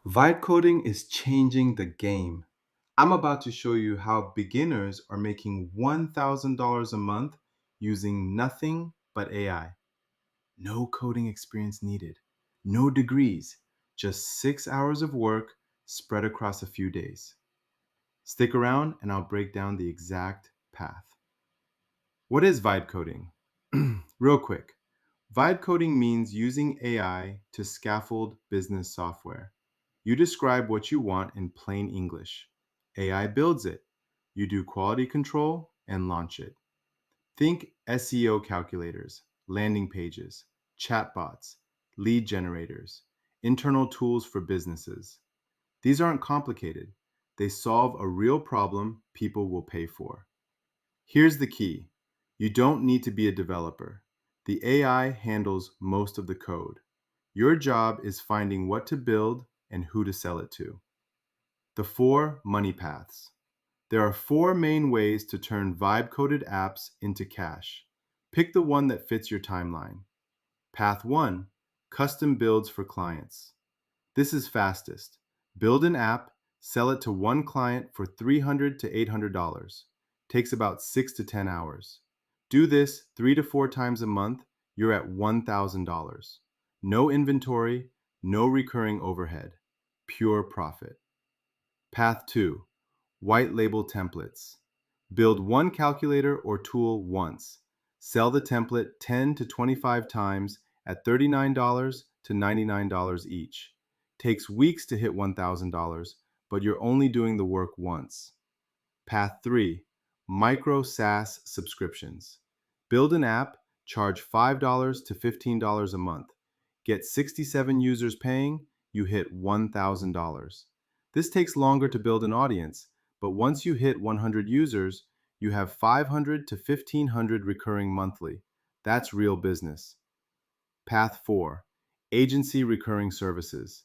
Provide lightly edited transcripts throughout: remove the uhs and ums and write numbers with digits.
Vibe coding is changing the game. I'm about to show you how beginners are making $1,000 a month using nothing but AI. No coding experience needed, no degrees, just 6 hours of work spread across a few days. Stick around and I'll break down the exact path. What is vibe coding? Real quick, vibe coding means using AI to scaffold business software. You describe what you want in plain English. AI builds it. You do quality control and launch it. Think SEO calculators, landing pages, chatbots, lead generators, internal tools for businesses. These aren't complicated. They solve a real problem people will pay for. Here's the key. You don't need to be a developer. The AI handles most of the code. Your job is finding what to build and who to sell it to. The 4 money paths. There are 4 main ways to turn vibe-coded apps into cash. Pick the one that fits your timeline. Path 1, custom builds for clients. This is fastest. Build an app, sell it to one client for $300 to $800. Takes about 6 to 10 hours. Do this 3 to 4 times a month, you're at $1,000. No inventory, no recurring overhead. Pure profit. Path 2, white label templates. Build one calculator or tool once. Sell the template 10 to 25 times at $39 to $99 each. Takes weeks to hit $1,000, but you're only doing the work once. Path 3, Micro-SaaS subscriptions. Build an app, charge $5 to $15 a month. Get 67 users paying, you hit $1,000. This takes longer to build an audience, but once you hit 100 users, you have 500 to 1,500 recurring monthly. That's real business. Path 4, agency recurring services.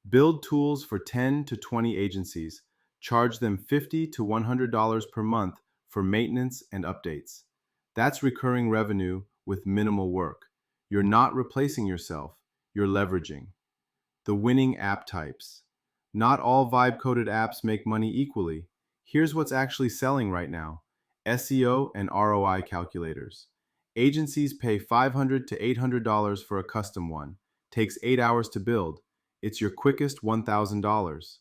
Build tools for 10 to 20 agencies. Charge them $50 to $100 per month for maintenance and updates. That's recurring revenue with minimal work. You're not replacing yourself, you're leveraging. The winning app types. Not all vibe-coded apps make money equally. Here's what's actually selling right now. SEO and ROI calculators. Agencies pay $500 to $800 for a custom one. Takes 8 hours to build. It's your quickest $1,000.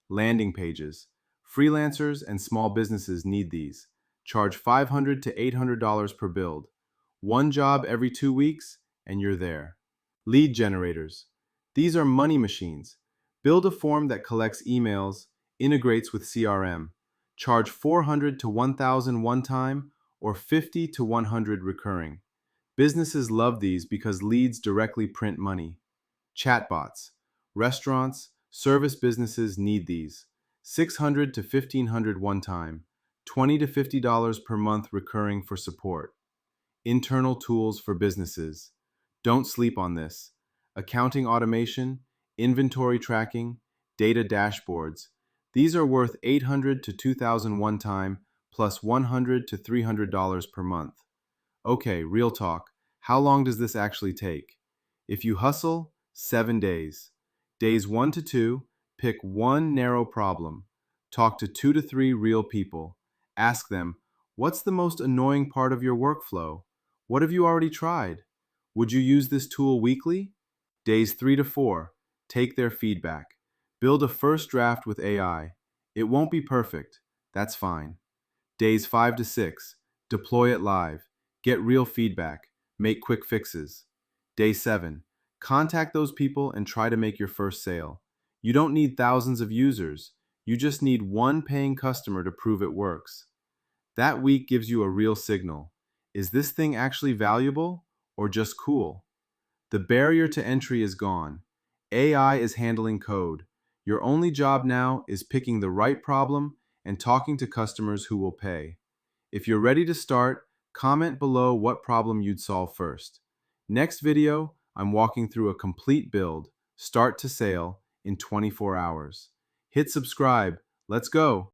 Landing pages. Freelancers and small businesses need these. Charge $500 to $800 per build. One job every 2 weeks, and you're there. Lead generators. These are money machines. Build a form that collects emails, integrates with CRM. Charge $400 to $1,000 one time or $50 to $100 recurring. Businesses love these because leads directly print money. Chatbots. Restaurants, service businesses need these. $600 to $1,500 one time, $20 to $50 per month recurring for support. Internal tools for businesses. Don't sleep on this. Accounting automation, inventory tracking, data dashboards. These are worth $800 to $2,000 one time, plus $100 to $300 per month. Okay, real talk. How long does this actually take? If you hustle, 7 days. Days 1 to 2, pick one narrow problem. Talk to 2 to 3 real people. Ask them, what's the most annoying part of your workflow? What have you already tried? Would you use this tool weekly? Days 3 to 4, take their feedback. Build a first draft with AI. It won't be perfect. That's fine. Days 5 to 6, deploy it live. Get real feedback. Make quick fixes. Day 7, contact those people and try to make your first sale. You don't need thousands of users. You just need one paying customer to prove it works. That week gives you a real signal. Is this thing actually valuable or just cool? The barrier to entry is gone. AI is handling code. Your only job now is picking the right problem and talking to customers who will pay. If you're ready to start, comment below what problem you'd solve first. Next video, I'm walking through a complete build, start to sale, in 24 hours. Hit subscribe. Let's go.